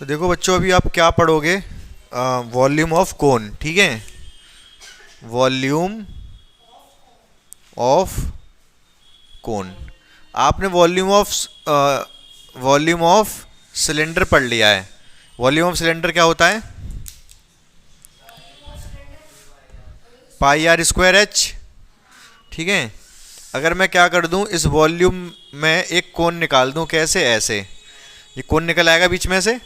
तो देखो बच्चों, अभी आप क्या पढ़ोगे? वॉल्यूम ऑफ कोन, ठीक है। वॉल्यूम ऑफ कोन। आपने वॉल्यूम ऑफ सिलेंडर पढ़ लिया है। वॉल्यूम ऑफ सिलेंडर क्या होता है? पाई आर स्क्वायर एच, ठीक है। अगर मैं क्या कर दूं, इस वॉल्यूम में एक कोन निकाल दूं, कैसे? ऐसे ये कोन निकल आएगा बीच में से,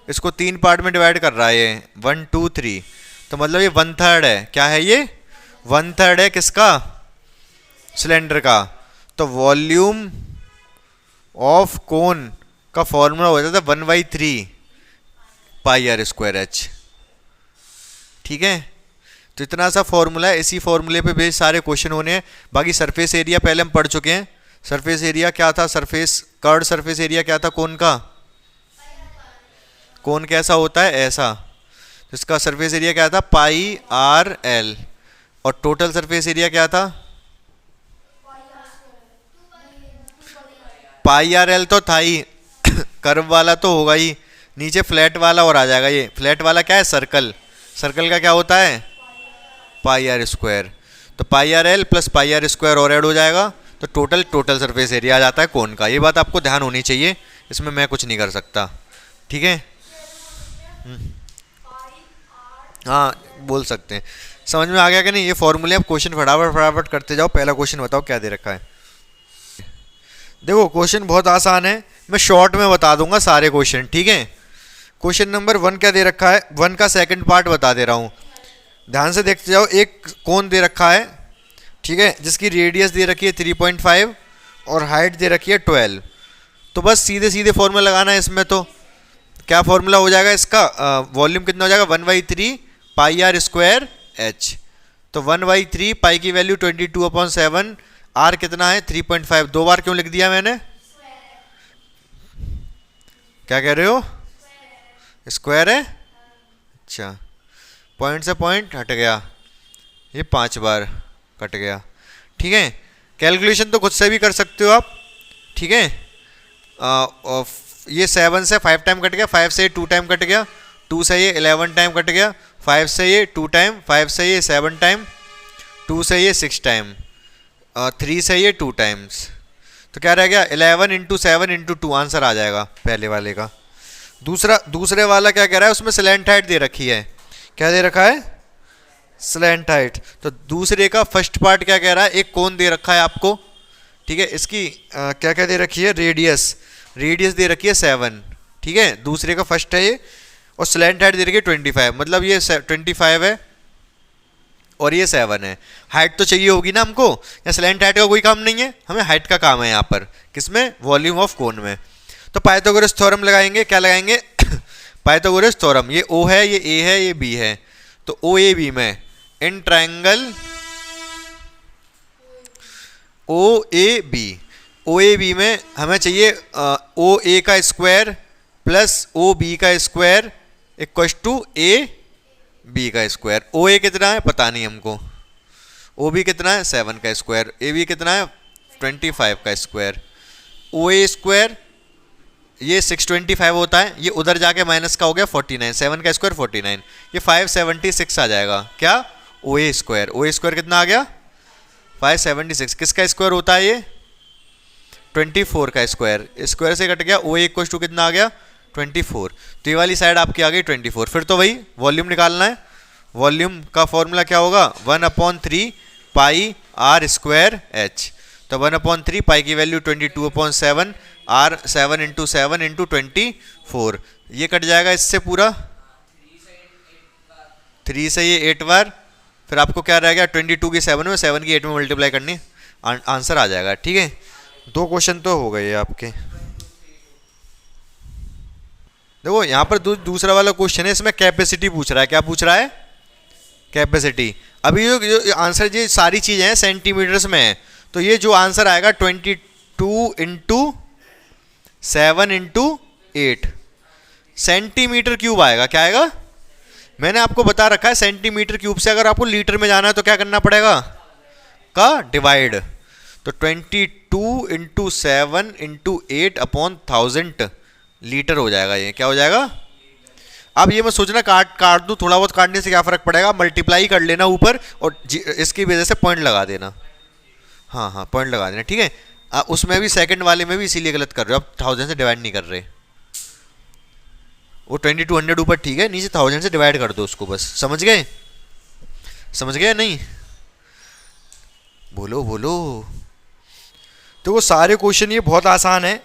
इसको 3 पार्ट में डिवाइड कर रहा है ये 1 2 3, तो मतलब ये 1/3 है। क्या है ये? 1/3 है किसका? सिलेंडर का। तो वॉल्यूम ऑफ कोन का फॉर्मूला हो जाता है 1/3 पाई आर स्क्वायर एच, ठीक है। तो इतना सा फॉर्मूला है, इसी फॉर्मूले पे बेस सारे क्वेश्चन होने हैं। बाकी सरफेस एरिया पहले हम पढ़ चुके हैं। सरफेस एरिया क्या था? कर्ड सरफेस एरिया क्या था कोन का? कोन कैसा होता है? ऐसा। तो इसका सरफेस एरिया क्या था? पाई आर एल। और टोटल सरफेस एरिया क्या था? पाई आर एल तो था ही कर्व वाला तो होगा ही, नीचे फ्लैट वाला और आ जाएगा। ये फ्लैट वाला क्या है? सर्कल। सर्कल का क्या होता है? Pi are square. तो pi r l plus pi are square और ऐड हो जाएगा, तो टोटल सरफेस एरिया आ जाता है कोन का। ये बात आपको ध्यान होनी चाहिए, इसमें मैं कुछ नहीं कर सकता, ठीक है। हाँ, बोल सकते हैं। समझ में आ गया कि नहीं? ये फॉर्मूले। आप क्वेश्चन फटाफट फटाफट करते जाओ। पहला क्वेश्चन बताओ क्या दे रखा है। देखो क्वेश्चन बहुत आसान है, मैं शॉर्ट में बता दूंगा सारे क्वेश्चन, ठीक है। क्वेश्चन नंबर 1 क्या दे रखा है? 1 का सेकंड पार्ट बता दे रहा हूँ, ध्यान से देखते जाओ। एक कोन दे रखा है, ठीक है, जिसकी रेडियस दे रखी है 3.5 और हाइट दे रखी है 12। तो बस सीधे सीधे फॉर्मूला लगाना है इसमें। तो क्या फॉर्मूला हो जाएगा इसका? वॉल्यूम कितना हो जाएगा? 1/3 पाई आर स्क्वायर एच। तो 1/3 पाई की वैल्यू 22/7, आर कितना है? 3.5। 2 बार क्यों लिख दिया मैंने? क्या कह रहे हो? स्क्वायर है। अच्छा, पॉइंट से पॉइंट हट गया, ये 5 बार कट गया, ठीक है। कैलकुलेशन तो खुद से भी कर सकते हो आप, ठीक है। ये 7 से 5 टाइम कट गया, 5 से ये 2 टाइम कट गया, 2 से ये 11 टाइम कट गया, 5 से ये 2 टाइम, 5 से ये 7 टाइम, 2 से ये 6 टाइम, 3 से ये 2 टाइम्स। तो क्या रह गया? 11 × 7 × 2 आंसर आ जाएगा पहले वाले का। दूसरे वाला क्या कह रहा है? उसमें स्लैंट हाइट दे रखी है। क्या दे रखा है? Slant height. तो दूसरे का फर्स्ट पार्ट क्या कह रहा है? एक कोन दे रखा है आपको, ठीक है। इसकी क्या क्या दे रखी है? रेडियस दे रखी है 7, ठीक है। दूसरे का फर्स्ट है ये, और स्लैंट हाइट दे रखी है 25, मतलब ये 25 है और ये 7 है। हाइट तो चाहिए होगी ना हमको, या स्लैंट हाइट का कोई काम नहीं है, हमें हाइट का काम है यहाँ पर। किसमें? वॉल्यूम ऑफ कोन में। तो पाइथागोरस थ्योरम लगाएंगे। क्या लगाएंगे? Pythagoras theorem. ये O है, ये A है, ये B है। तो OAB में इन ट्रायंगल OAB में हमें चाहिए OA का स्क्वायर प्लस OB का स्क्वायर इक्वल्स टू AB का स्क्वायर। OA कितना है पता नहीं हमको, OB कितना है? 7 का स्क्वायर, AB कितना है? 25 का स्क्वायर। OA स्क्वायर ये 625 होता है, ये उधर जाके माइनस का हो गया 49, 7 का स्क्वायर 49, ये 576 आ जाएगा। क्या? OA स्क्वायर कितना आ गया? 576। किसका स्क्वायर होता है ये? 24 का स्क्वायर। स्क्वायर से कट गया, OA इक्वल्स टू कितना आ गया? 24। तो ये वाली साइड आपकी आ गई 24। फिर तो वही वॉल्यूम निकालना है। वॉल्यूम का फॉर्मूला क्या होगा? 1/3 पाई आर स्क्वायर एच। तो 1/3 पाई की वैल्यू 22/7, आर 7 × 7 × 24, ये कट जाएगा इससे पूरा। 3 से ये 8 बार, फिर आपको क्या रह गया? 22 की 7 में, 7 की 8 में मल्टीप्लाई करनी, आंसर आ जाएगा, ठीक है। 2 क्वेश्चन तो हो गए आपके। देखो यहाँ पर दूसरा वाला क्वेश्चन है, इसमें कैपेसिटी पूछ रहा है। क्या पूछ रहा है? कैपेसिटी। अभी जो आंसर, ये सारी चीज़ें हैं सेंटीमीटर्स में है, तो ये जो आंसर आएगा 22 × 7 × 8 सेंटीमीटर क्यूब आएगा। क्या आएगा? मैंने आपको बता रखा है सेंटीमीटर क्यूब से अगर आपको लीटर में जाना है तो क्या करना पड़ेगा? का डिवाइड। तो 22 × 7 × 8/1000 लीटर हो जाएगा, ये क्या हो जाएगा। अब ये मैं सोचना काट काट दूं, थोड़ा बहुत काटने से क्या फर्क पड़ेगा, मल्टीप्लाई कर लेना ऊपर और इसकी वजह से पॉइंट लगा देना। हाँ हाँ पॉइंट लगा देना, ठीक है। उसमें भी सेकंड वाले में भी इसीलिए गलत कर रहे हो, अब 1000 से डिवाइड नहीं कर रहे। वो 2200 ऊपर ठीक है, नीचे 1000 से डिवाइड कर दो उसको, बस। समझ गए, समझ गए नहीं? बोलो बोलो। तो वो सारे क्वेश्चन ये बहुत आसान है,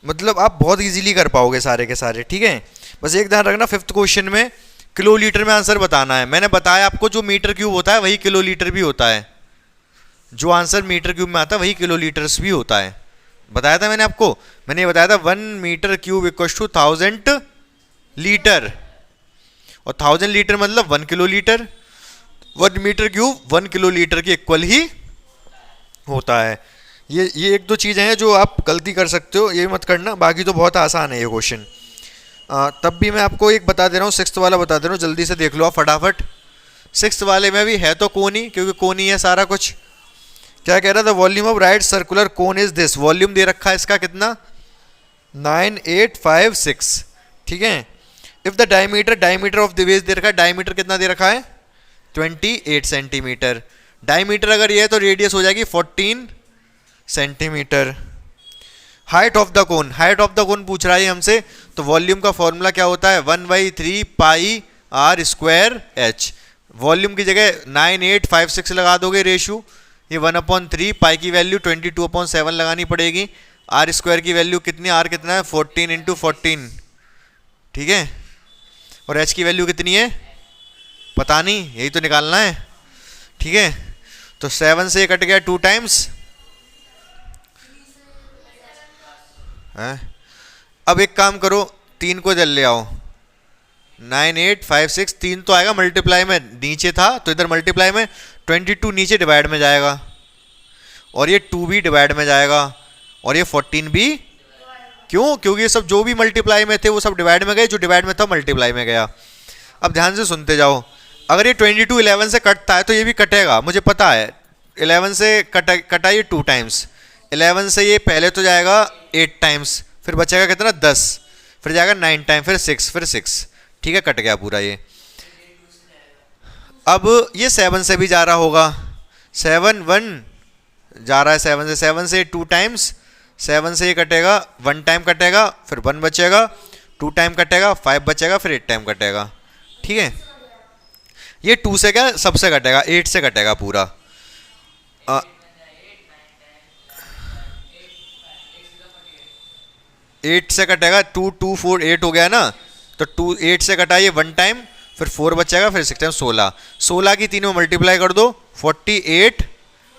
मतलब आप बहुत इजीली कर पाओगे सारे के सारे, ठीक है। बस एक ध्यान रखना, 5th क्वेश्चन में किलो लीटर में आंसर बताना है। मैंने बताया आपको जो मीटर क्यूब होता है वही किलो लीटर भी होता है, जो आंसर मीटर क्यूब में आता है वही किलो लीटर्स भी होता है। बताया था मैंने आपको, मैंने ये बताया था 1 metre cube equal to 1000 litre, और 1000 लीटर मतलब 1 kilo litre. 1 metre cube 1 kilo litre के इक्वल ही होता है। ये एक दो चीज़ें हैं जो आप गलती कर सकते हो, ये मत करना, बाकी तो बहुत आसान है ये क्वेश्चन। तब भी मैं आपको एक बता दे रहा हूँ, 6th वाला बता दे रहा हूँ, जल्दी से देख लो आप फटाफट। 6th वाले में भी है तो कोन ही, क्योंकि कोन ही है सारा कुछ। क्या कह रहा था, volume of right circular cone is this. Volume दे रखा है इसका कितना, 9856, ठीक है। If the diameter of the base दे रखा है, डायमीटर कितना दे रखा है, 28 सेंटीमीटर। डायमीटर अगर ये है तो रेडियस हो जाएगी 14 centimetre. Height of the cone, height of the कोन पूछ रहा है हमसे, तो वॉल्यूम का फॉर्मूला क्या होता है, 1/3 pi are square H. Volume की जगह 9856 लगा दोगे रेशो, ये 1/3, पाई की वैल्यू 22/7 लगानी पड़ेगी, आर स्क्वायर की वैल्यू कितनी, आर कितना है 14 × 14, ठीक है। और एच की वैल्यू कितनी है पता नहीं, यही तो निकालना है, ठीक है। तो 7 से कट गया 2 टाइम्स है। अब एक काम करो, 3 को इधर ले आओ, 9856, 3 तो आएगा मल्टीप्लाई में, नीचे था तो इधर मल्टीप्लाई में, 22 नीचे डिवाइड में जाएगा, और ये 2 भी डिवाइड में जाएगा, और ये 14 भी। क्यों? क्योंकि ये सब जो भी मल्टीप्लाई में थे वो सब डिवाइड में गए, जो डिवाइड में था मल्टीप्लाई में गया। अब ध्यान से सुनते जाओ, अगर ये 22 11 से कटता है तो ये भी कटेगा, मुझे पता है। 11 से कटा ये 2 टाइम्स, 11 से ये पहले तो जाएगा 8 टाइम्स, फिर बचेगा कितना 10, फिर जाएगा 9 टाइम, फिर 6, फिर 6, ठीक है, कट गया पूरा ये। अब ये 7 से भी जा रहा होगा, 7 1 जा रहा है, 7 से 2 टाइम्स, 7 से ये कटेगा, 1 टाइम कटेगा, फिर 1 बचेगा, 2 टाइम कटेगा, 5 बचेगा, फिर 8 टाइम कटेगा, ठीक है। ये 2 से क्या सबसे कटेगा, 8 से कटेगा पूरा। 8 से कटेगा, 2 2 4 8 हो गया ना, तो 2 8 से कटा ये 1 टाइम, फिर 4 बचेगा, फिर 6 टाइम 16, 16 की 3 में मल्टीप्लाई कर दो, 48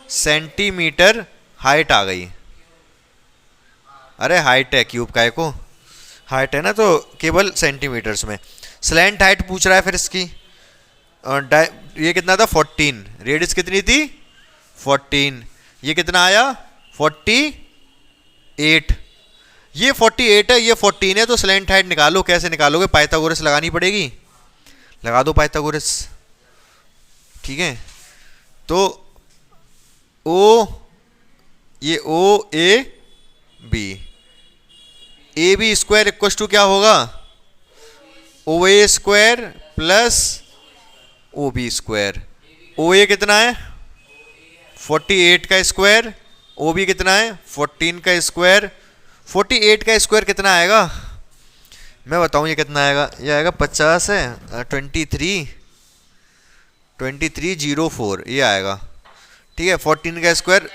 सेंटीमीटर हाइट आ गई। अरे हाइट है क्यूब का को, हाइट है ना, तो केवल सेंटीमीटर्स में। स्लैंट हाइट पूछ रहा है फिर इसकी, ये कितना था 14, रेडियस कितनी थी 14, ये कितना आया 48, ये 48 है, ये 14 है, तो स्लैंट हाइट निकालो। कैसे निकालोगे, पाइथागोरस लगानी पड़ेगी, लगा दो पाइथागोरस, ठीक है। तो ओ, ये O A B square equal to क्या होगा, O A square plus O B square. O A कितना है 48 का स्क्वायर, ओ बी कितना है 14 का स्क्वायर। 48 का स्क्वायर कितना आएगा, मैं बताऊं ये कितना आएगा, ये आएगा 50 है 2304, ये आएगा, ठीक है। 14 का स्क्वायर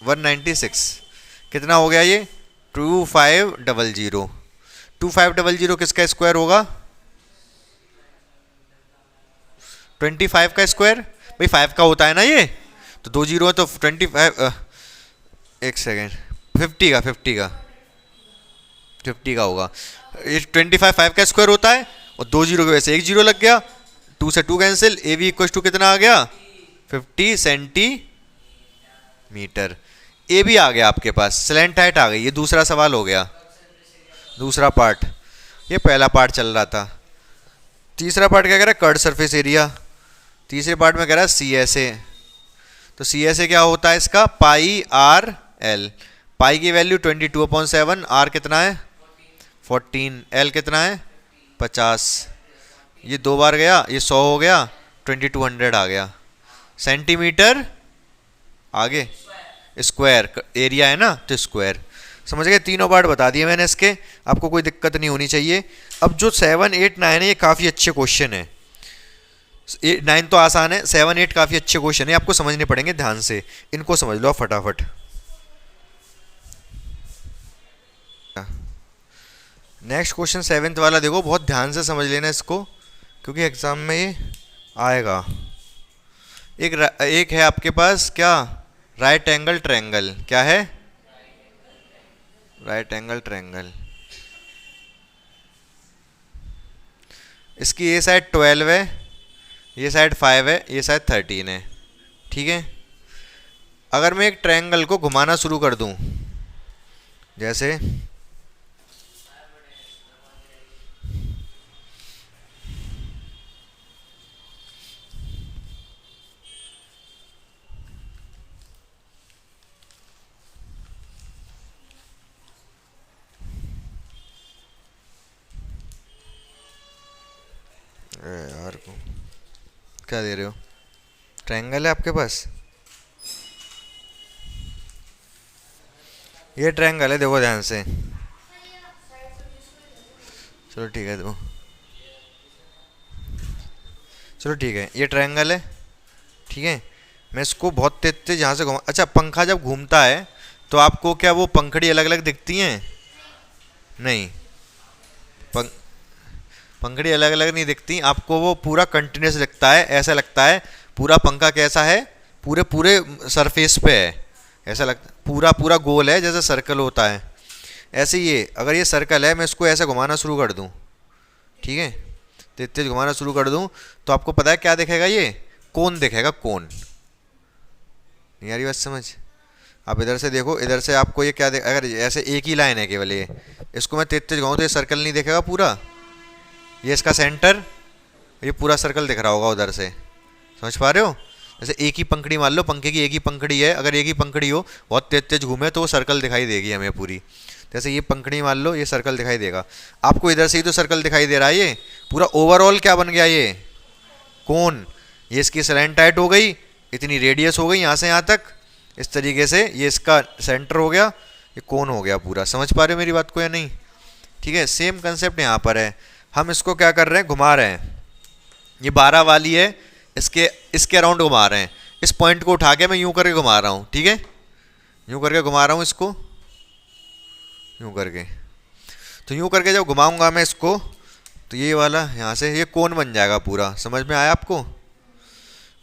196, कितना हो गया ये 2500। 2500 किसका स्क्वायर होगा, 25 का स्क्वायर, भाई 5 का होता है ना ये, तो 2 जीरो है तो 25, एक सेकेंड, 50 का होगा। ये 25 5 का स्क्वायर होता है, और 2 जीरो की वजह से 1 जीरो लग गया, 2 से 2 cancel, A B equal to कितना आ गया 50 सेंटीमीटर। ए भी आ गया आपके पास, स्लैंट हाइट आ गई। ये दूसरा सवाल हो गया, दूसरा पार्ट, ये पहला पार्ट चल रहा था। तीसरा पार्ट क्या कह रहा है, कर्ड सरफेस एरिया। तीसरे पार्ट में कह रहा है सी एस ए, तो सी एस ए क्या होता है इसका, पाई आर एल। पाई की वैल्यू 22/7, आर कितना है 14, एल कितना है 50, ये 2 बार गया, ये 100 हो गया, 2200 आ गया। सेंटीमीटर आगे स्क्वायर एरिया है ना, तो स्क्वायर। समझ गए, तीनों पार्ट बता दिए मैंने इसके, आपको कोई दिक्कत नहीं होनी चाहिए। अब जो 7, 8, 9 है ये काफ़ी अच्छे क्वेश्चन है। 9 तो आसान है, 7, 8 काफ़ी अच्छे क्वेश्चन है, आपको समझने पड़ेंगे ध्यान से, इनको समझ लो आप फटाफट। नेक्स्ट क्वेश्चन 7th वाला देखो, बहुत ध्यान से समझ लेना इसको, क्योंकि एग्जाम में ये आएगा। एक है आपके पास क्या, राइट एंगल ट्रायंगल। क्या है, राइट एंगल ट्रायंगल। इसकी ये साइड 12 है, ये साइड 5 है, ये साइड 13 है। ठीक है, अगर मैं एक ट्रायंगल को घुमाना शुरू कर दूं, जैसे यार को क्या दे रहे हो, ट्रायंगल है आपके पास, ये ट्रायंगल है, देखो ध्यान से। चलो ठीक है, देखो, चलो ठीक है, ये ट्रायंगल है। ठीक है, मैं इसको बहुत तेज तेज यहाँ से घुमा। अच्छा, पंखा जब घूमता है तो आपको क्या वो पंखड़ी अलग अलग दिखती हैं? नहीं, पंखड़ी अलग अलग नहीं दिखती आपको, वो पूरा कंटिन्यूस दिखता है। ऐसा लगता है पूरा पंखा कैसा है, पूरे पूरे सरफेस पे है, ऐसा लगता पूरा पूरा गोल है, जैसे सर्कल होता है। ऐसे ये अगर ये सर्कल है, मैं इसको ऐसे घुमाना शुरू कर दूं, ठीक है, तेज तेज घुमाना शुरू कर दूं, तो आपको पता है क्या दिखेगा, ये कोन दिखेगा, कोन। नहीं आ रही बात समझ? आप इधर से देखो, इधर से आपको ये क्या अगर ऐसे एक ही लाइन है केवल ये, इसको मैं तेज तेज घुमाऊं तो ये सर्कल नहीं दिखेगा पूरा, ये इसका सेंटर, ये पूरा सर्कल दिख रहा होगा उधर से। समझ पा रहे हो? जैसे एक ही पंखड़ी मान लो, पंखे की एक ही पंखड़ी है, अगर एक ही पंखड़ी हो, बहुत तेज तेज घूमे तो वो सर्कल दिखाई देगी हमें पूरी। जैसे ये पंखड़ी मान लो, ये सर्कल दिखाई देगा आपको, इधर से ही तो सर्कल दिखाई दे रहा है, ये पूरा ओवरऑल क्या बन गया, ये कोन। ये इसकी स्लैंट टाइट हो गई, इतनी रेडियस हो गई यहाँ से यहाँ तक, इस तरीके से ये इसका सेंटर हो गया, ये कोन हो गया पूरा। समझ पा रहे हो मेरी बात को या नहीं? ठीक है, सेम कंसेप्ट यहाँ पर है। हम इसको क्या कर रहे हैं, घुमा रहे हैं, ये 12 वाली है, इसके अराउंड घुमा रहे हैं। इस पॉइंट को उठा के मैं यूं करके घुमा रहा हूँ, ठीक है, यूं करके घुमा रहा हूँ इसको, यूं करके। तो यूं करके जब घुमाऊंगा मैं इसको, तो ये वाला यहाँ से ये कोन बन जाएगा पूरा। समझ में आया आपको?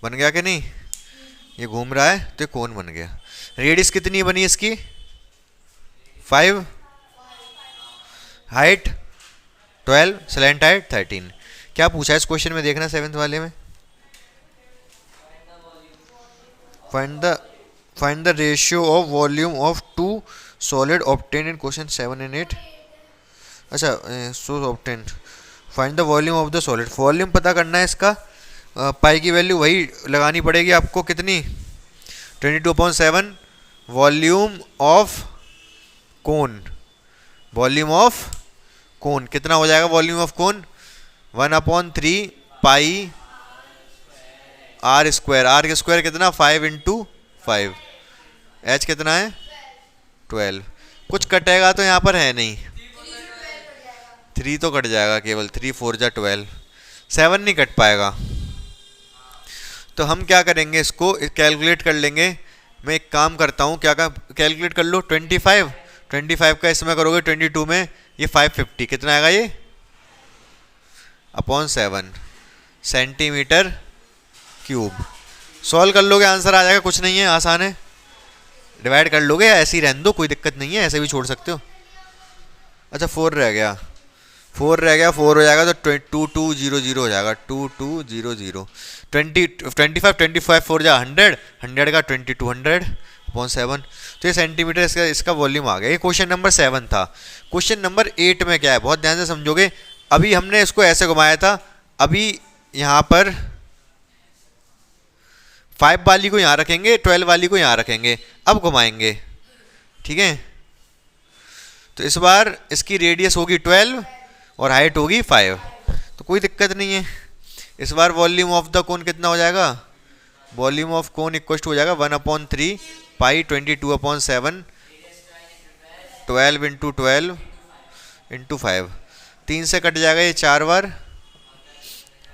बन गया कि नहीं? ये घूम रहा है तो ये कोन बन गया। रेडियस कितनी बनी इसकी? 5, हाइट 12, स्लैंट हाइट 13। क्या पूछा है इस क्वेश्चन में, देखना 7th वाले में, find the ratio of volume of two solid obtain in question 7 and 8। अच्छा, so obtain, find the volume of the solid. Volume पता करना है इसका, पाई की वैल्यू वही लगानी पड़ेगी आपको, कितनी, 22/7 volume of cone. Volume of cone कितना हो जाएगा, volume of cone 1/3 pi are square. R का स्क्वायर कितना, 5 × 5। एच कितना है, 12। कुछ कटेगा तो यहाँ पर है नहीं, 3 तो कट जाएगा केवल, 3 4 जा 12, 7 नहीं कट पाएगा। तो हम क्या करेंगे, इसको कैलकुलेट कर लेंगे। मैं एक काम करता हूँ, क्या कैलकुलेट कर लो, 25 का इसमें करोगे 22 में, ये 550 कितना आएगा, ये /7 सेंटीमीटर क्यूब। सॉल्व कर लोगे, आंसर आ जाएगा, कुछ नहीं है, आसान है। डिवाइड कर लोगे या ऐसे ही रहने दो, कोई दिक्कत नहीं है, ऐसे भी छोड़ सकते हो। अच्छा, 4 रह गया, 4 हो जाएगा तो 2200 हो जाएगा, 2200। 25 4 जा 100, 100 का 2200/7। तो ये सेंटीमीटर इसका वॉल्यूम आ गया। ये क्वेश्चन नंबर 7 था। क्वेश्चन नंबर 8 में क्या है, बहुत ध्यान से समझोगे। अभी हमने इसको ऐसे घुमाया था, अभी यहाँ पर 5 वाली को यहाँ रखेंगे, 12 वाली को यहाँ रखेंगे, अब घुमाएंगे, ठीक है। तो इस बार इसकी रेडियस होगी 12 और हाइट होगी 5, तो कोई दिक्कत नहीं है। इस बार वॉल्यूम ऑफ द कोन कितना हो जाएगा, volume of cone equal to हो जाएगा 1/3 पाई 22/7, 12 इंटू 12 इंटू 5, 3 से कट जाएगा ये 4 बार,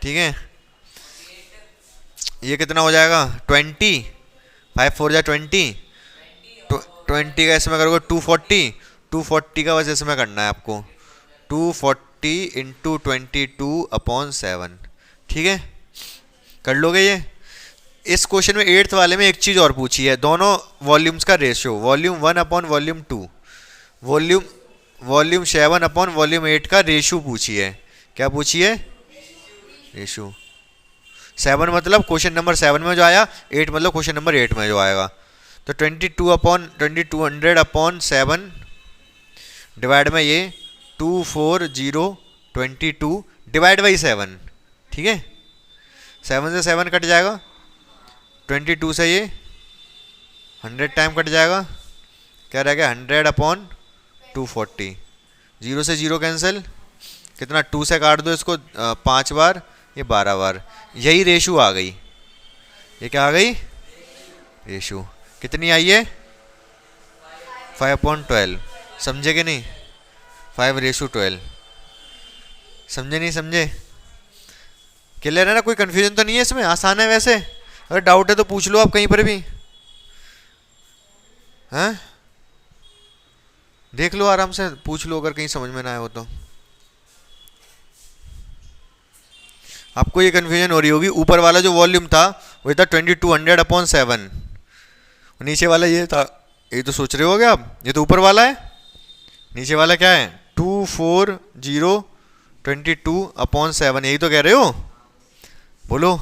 ठीक है। ये कितना हो जाएगा 20, 5 4 जा 20, 20 का इसमें करोगे 240, 240 का बस इसमें करना है आपको 240 इंटू 22/7, ठीक है, कर लोगे ये। इस क्वेश्चन में 8th वाले में एक चीज़ और पूछी है, दोनों वॉल्यूम्स का रेशियो, वॉल्यूम 1/वॉल्यूम 2, वॉल्यूम 7/वॉल्यूम 8 का रेशियो पूछी है। क्या पूछी है, रेशियो। 7 मतलब क्वेश्चन नंबर 7 में जो आया, 8 मतलब क्वेश्चन नंबर 8 में जो आएगा। तो 2200/7 डिवाइड में ये 24022 डिवाइड बाई 7, ठीक है। 7 से 7 कट जाएगा, 22 से ये 100 टाइम कट जाएगा, क्या रह गया 100/240, 0 से 0 कैंसिल, कितना 2 से काट दो इसको 5 बार, ये 12 बार, यही रेशो आ गई। ये क्या आ गई, रेशो कितनी आई है 5/12, समझे कि नहीं, 5/12, समझे नहीं समझे, क्लियर है ना, कोई कंफ्यूजन तो नहीं है इसमें, आसान है वैसे, अगर डाउट है तो पूछ लो आप कहीं पर भी, हैं देख लो आराम से, पूछ लो अगर कहीं समझ में ना आए हो तो। आपको ये कन्फ्यूजन हो रही होगी, ऊपर वाला जो वॉल्यूम था वो था 2200/7, नीचे वाला ये था, ये तो सोच रहे होगे आप, ये तो ऊपर वाला है, नीचे वाला क्या है 24022/7, यही तो कह रहे हो, बोलो।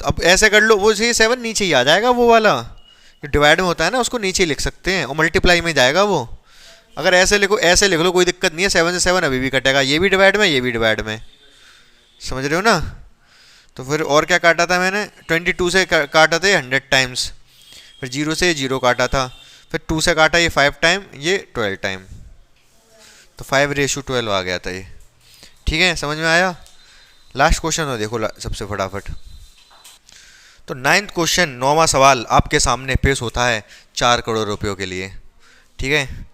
तो अब ऐसे कर लो, वो ये 7 नीचे ही आ जाएगा, वो वाला डिवाइड में होता है ना उसको नीचे ही लिख सकते हैं, और मल्टीप्लाई में जाएगा वो। अगर ऐसे लिखो, ऐसे लिख लो, कोई दिक्कत नहीं है, 7 से 7 अभी भी कटेगा, ये भी डिवाइड में, ये भी डिवाइड में, समझ रहे हो ना। तो फिर और क्या काटा था मैंने, 22 से काटा था 100 टाइम्स, फिर 0 से 0 काटा था, फिर 2 से काटा ये 5 टाइम, ये 12 टाइम, तो 5/12 आ गया था ये, ठीक है, समझ में आया। लास्ट क्वेश्चन हो देखो सबसे फटाफट। तो 9th क्वेश्चन, 9वां सवाल आपके सामने पेश होता है 4 करोड़ रुपयों के लिए, ठीक है।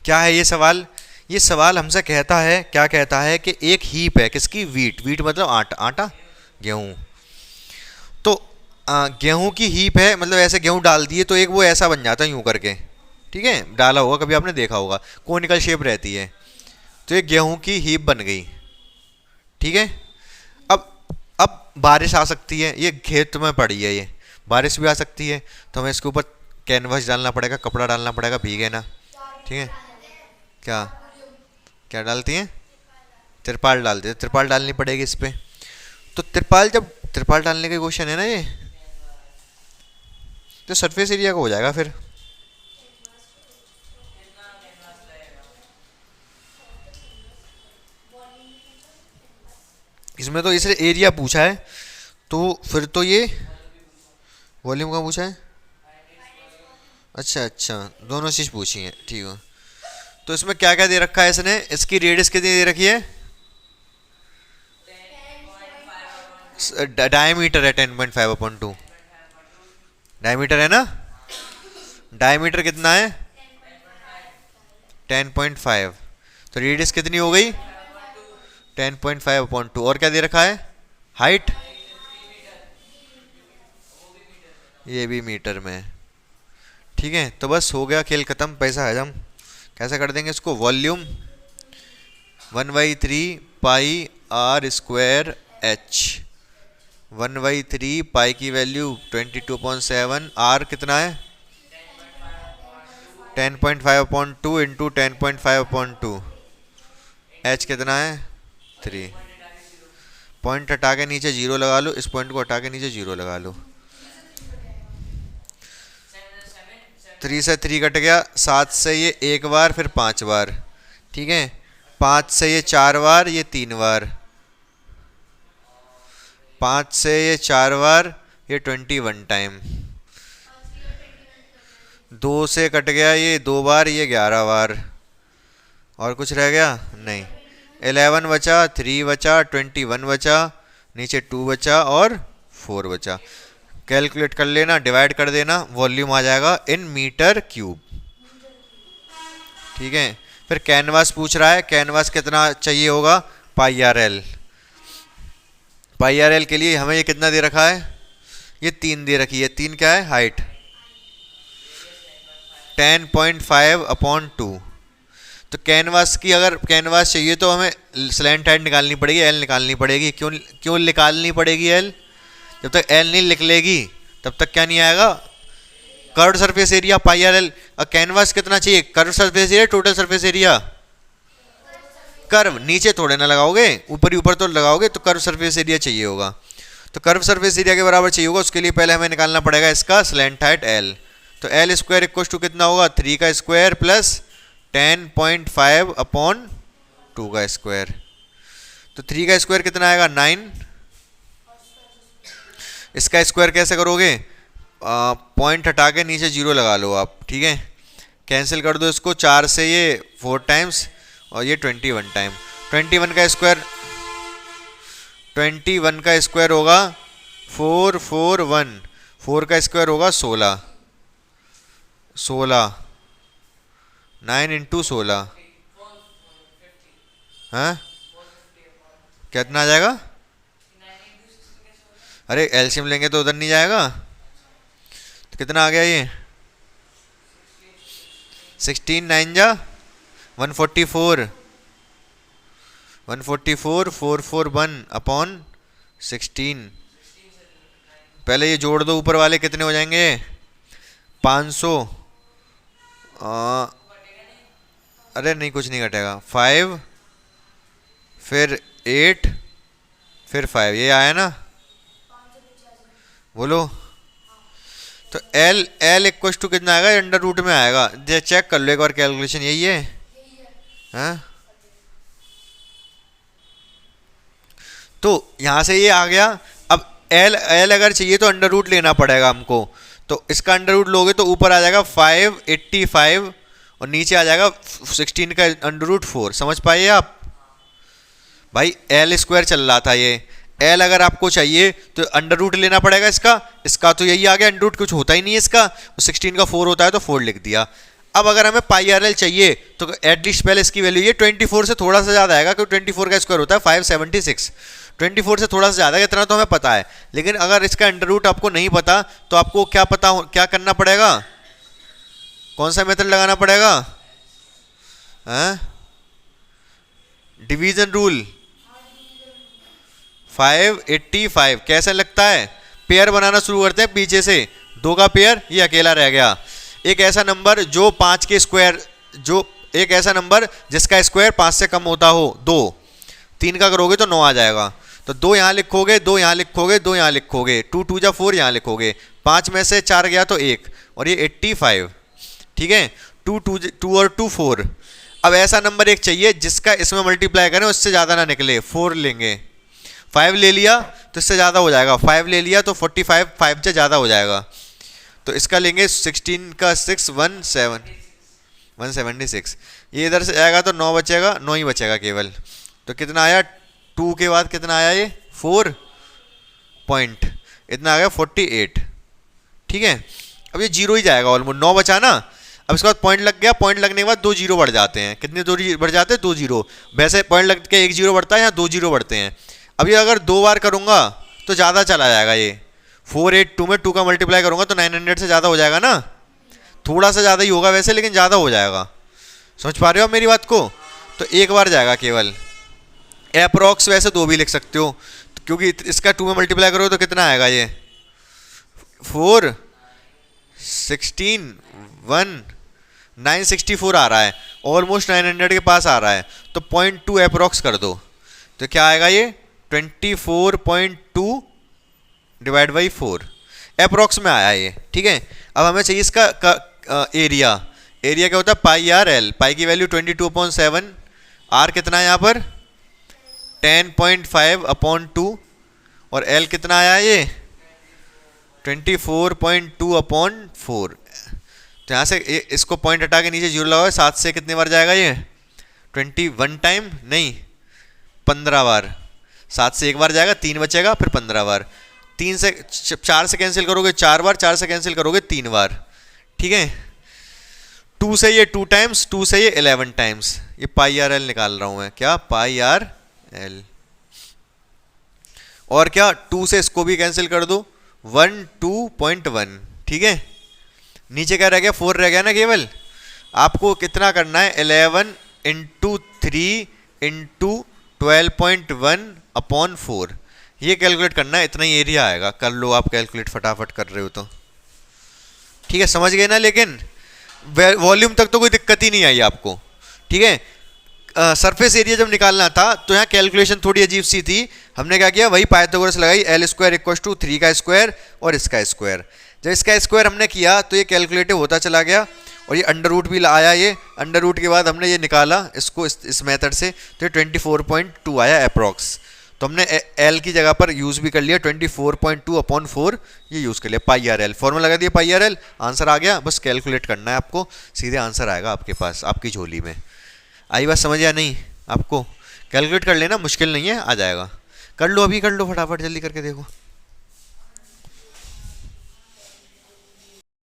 क्या है ये सवाल, ये सवाल हमसे कहता है, क्या कहता है कि एक हीप है किसकी, वीट, वीट मतलब आटा, आटा गेहूँ, तो गेहूँ की हीप है, मतलब ऐसे गेहूँ डाल दिए तो एक वो ऐसा बन जाता है यूँ करके, ठीक है, डाला होगा कभी आपने देखा होगा, कोनिकल शेप रहती है, तो ये गेहूँ की हीप बन गई, ठीक है। अब बारिश आ सकती है, ये खेत में पड़ी है, ये बारिश भी आ सकती है, तो हमें इसके ऊपर कैनवस डालना पड़ेगा, कपड़ा डालना पड़ेगा, भीगे ना, ठीक है। क्या क्या डालती हैं, तिरपाल डालते हैं, तिरपाल डालनी पड़ेगी इस पर। तो तिरपाल, जब तिरपाल डालने का क्वेश्चन है ना ये, तो सरफेस एरिया का हो जाएगा फिर, इसमें तो इसलिए एरिया पूछा है, तो फिर तो ये वॉल्यूम का पूछा है, अच्छा अच्छा, दोनों चीज़ पूछी है, ठीक है। तो इसमें क्या क्या दे रखा है इसने, इसकी रेडियस कितनी दे रखी है, डायमीटर है 10.5/2, डायमीटर है ना, डायमीटर कितना है 10.5, तो रेडियस कितनी हो गई 10.5/2, और क्या दे रखा है हाइट, ये भी मीटर में, ठीक है। तो बस हो गया खेल खत्म, पैसा हजम। कैसे कर देंगे इसको, वॉल्यूम 1/3 पाई r² h, 1/3 पाई की वैल्यू 22/7, r कितना है 10.5/2 इंटू 10.5/2, h कितना है 3, पॉइंट हटा के नीचे 0 लगा लो, इस पॉइंट को हटा के नीचे 0 लगा लो, 3 से 3 कट गया, 7 से ये 1 बार, फिर 5 बार, ठीक है, 5 से ये 4 बार, ये 3 बार, 5 से ये 4 बार, ये 21 टाइम, 2 से कट गया ये 2 बार, ये 11 बार, और कुछ रह गया नहीं, 11 बचा, 3 बचा, 21 बचा, नीचे 2 बचा और 4 बचा। कैलकुलेट कर लेना, डिवाइड कर देना, वॉल्यूम आ जाएगा इन मीटर क्यूब। ठीक है, फिर कैनवास पूछ रहा है, कैनवास कितना चाहिए होगा, पाई आर एल। पाई आर एल के लिए हमें ये कितना दे रखा है, ये 3 दे रखी है। 3 क्या है, हाइट 10.5/2। तो कैनवास की अगर कैनवास चाहिए तो हमें स्लैंट हाइट निकालनी पड़ेगी, एल निकालनी पड़ेगी। क्यों निकालनी पड़ेगी एल, जब तक एल नहीं निकलेगी तब तक क्या नहीं आएगा, curved surface area pi r L. और कैनवास कितना चाहिए, curved surface area, total surface area. Curve नीचे थोड़े ना लगाओगे, ऊपर ही ऊपर तो लगाओगे, तो कर्व सरफेस एरिया चाहिए होगा। तो कर्व सरफेस एरिया के बराबर चाहिए होगा, उसके लिए पहले हमें निकालना पड़ेगा इसका स्लैंट हाइट एल। तो एल स्क्वायर इक्वल टू कितना होगा, 3 का स्क्वायर प्लस 10.5/2 का स्क्वायर। तो 3 का स्क्वायर कितना आएगा, 9। इसका स्क्वायर कैसे करोगे, पॉइंट हटा के नीचे 0 लगा लो आप। ठीक है, कैंसिल कर दो इसको, 4 से ये 4 टाइम्स और ये 21 टाइम। 21 का स्क्वायर, 21 का स्क्वायर होगा 441, 4 का स्क्वायर होगा 16, 9 इंटू 16, हाँ कितना आ जाएगा, अरे एलसीएम लेंगे तो उधर नहीं जाएगा। तो कितना आ गया ये, 16 9 जा 144, 441/16। पहले ये जोड़ दो, ऊपर वाले कितने हो जाएंगे, 500। अरे नहीं कुछ नहीं घटेगा, 5 फिर 8 फिर 5, ये आया ना, बोलो। तो एल इक्वल टू कितना आएगा, अंडर रूट में आएगा। चेक कर लो एक बार कैलकुलेशन, यही है हाँ। तो यहां से ये आ गया। अब एल अगर चाहिए तो अंडर रूट लेना पड़ेगा हमको। तो इसका अंडर रूट लोगे तो ऊपर आ जाएगा 585 और नीचे आ जाएगा 16 का अंडर रूट 4। समझ पाइए आप भाई, एल स्क्वायर चल रहा था ये, एल अगर आपको चाहिए तो अंडर रूट लेना पड़ेगा इसका तो यही आ गया, अंडर रूट कुछ होता ही नहीं है इसका, 16 का 4 होता है तो 4 लिख दिया। अब अगर हमें पाई आर एल चाहिए तो एटलीस्ट पहले इसकी वैल्यू ये 24 से थोड़ा सा ज़्यादा आएगा, क्योंकि 24 का स्क्वायर होता है 576, 24 से थोड़ा सा ज़्यादा, इतना तो हमें पता है। लेकिन अगर इसका अंडर रूट आपको नहीं पता तो आपको क्या करना पड़ेगा, कौन सा मेथड लगाना पड़ेगा, डिवीजन रूल। 585 कैसे लगता है, पेयर बनाना शुरू करते हैं पीछे से, 2 का पेयर, ये अकेला रह गया। एक ऐसा नंबर जो 5 के स्क्वायर, एक ऐसा नंबर जिसका स्क्वायर 5 से कम होता हो, 2, 3 का करोगे तो 9 आ जाएगा। तो 2 यहाँ लिखोगे, 2 यहाँ लिखोगे, 2 यहाँ लिखोगे, 2 2 जा 4 यहाँ लिखोगे, 5 में से 4 गया तो 1, और ये 85। ठीक है, 2 और 2 4। अब ऐसा नंबर एक चाहिए जिसका इसमें मल्टीप्लाई करें उससे ज़्यादा ना निकले, 4 लेंगे। 5 ले लिया तो इससे ज़्यादा हो जाएगा, 5 ले लिया तो 45, 5 से ज़्यादा हो जाएगा। तो इसका लेंगे 16 का 6 176, ये इधर से जाएगा तो 9 बचेगा, 9 ही बचेगा केवल। तो कितना आया, 2 के बाद कितना आया, ये 4 पॉइंट, इतना आ गया 48। ठीक है, अब ये 0 ही जाएगा ऑलमोस्ट, 9 बचा ना। अब इसके बाद पॉइंट लग गया, पॉइंट लगने के बाद 2 0 बढ़ जाते हैं, कितने 2 बढ़ जाते हैं, 2 0। वैसे पॉइंट लग के 1 0 बढ़ता है, यहाँ 2 0 बढ़ते हैं। अब ये अगर 2 बार करूँगा तो ज़्यादा चला जाएगा, ये 482 में 2 का मल्टीप्लाई करूँगा तो 900 से ज़्यादा हो जाएगा ना, थोड़ा सा ज़्यादा ही होगा वैसे, लेकिन ज़्यादा हो जाएगा। समझ पा रहे हो आप मेरी बात को। तो एक बार जाएगा केवल, अप्रॉक्स वैसे 2 भी लिख सकते हो, क्योंकि इसका 2 में मल्टीप्लाई करो तो कितना आएगा, ये 4 16 1 964 आ रहा है, ऑलमोस्ट 900 के पास आ रहा है। तो 0.2 अप्रॉक्स कर दो तो क्या आएगा, ये 24.2 डिवाइड बाई 4 अप्रॉक्स में आया ये। ठीक है, अब हमें चाहिए इसका एरिया। एरिया क्या होता है, पाई आर एल। पाई की वैल्यू 22/7, आर कितना है यहाँ पर 10.5/2, और एल कितना आया ये 24.2/4। तो यहाँ से इसको पॉइंट हटा के नीचे 0 लगाओ, 7 से कितने बार जाएगा ये 21 टाइम नहीं, 15 बार। 7 से एक बार जाएगा, 3 बचेगा, फिर 15 बार। 3 से 4 से कैंसिल करोगे 4 बार, 4 से कैंसिल करोगे 3 बार, ठीक है। 2 से ये 2 टाइम्स, 2 से ये 11 टाइम्स। ये पाई आर एल निकाल रहा हूं मैं, क्या पाई आर एल। और क्या 2 से इसको भी कैंसिल कर दो, 12.1, ठीक है। नीचे क्या रह गया, 4 रह गया ना केवल। आपको कितना करना है, 11 इंटू 3 इंटू 12.1 अपॉन 4, ये कैलकुलेट करना है। इतना ही एरिया आएगा, कर लो आप कैलकुलेट फटाफट कर रहे हो तो, ठीक है, समझ गए ना। लेकिन वॉल्यूम तक तो कोई दिक्कत ही नहीं आई आपको, ठीक है। सरफेस एरिया जब निकालना था तो यहाँ कैलकुलेशन थोड़ी अजीब सी थी। हमने क्या किया, वही पाइथागोरस लगाई, एल स्क्वायर इक्वल टू 3 का स्क्वायर और इसका स्क्वायर। जब इसका स्क्वायर हमने किया तो ये कैलकुलेटिव होता चला गया, और ये अंडर रूट भी आया। ये अंडर रूट के बाद हमने ये निकाला इसको इस मेथड से, तो ये 24.2 आया अप्रॉक्स। तो हमने एल की जगह पर यूज़ भी कर लिया 24.2 अपॉन 4, ये यूज़ कर लिया पाई आर एल। फॉर्मूला लगा दिया पाई आर एल, आंसर आ गया। बस कैलकुलेट करना है आपको, सीधे आंसर आएगा आपके पास, आपकी झोली में। आई बात समझ या नहीं आपको? कैलकुलेट कर लेना, मुश्किल नहीं है, आ जाएगा। कर लो, अभी कर लो फटाफट, जल्दी करके देखो।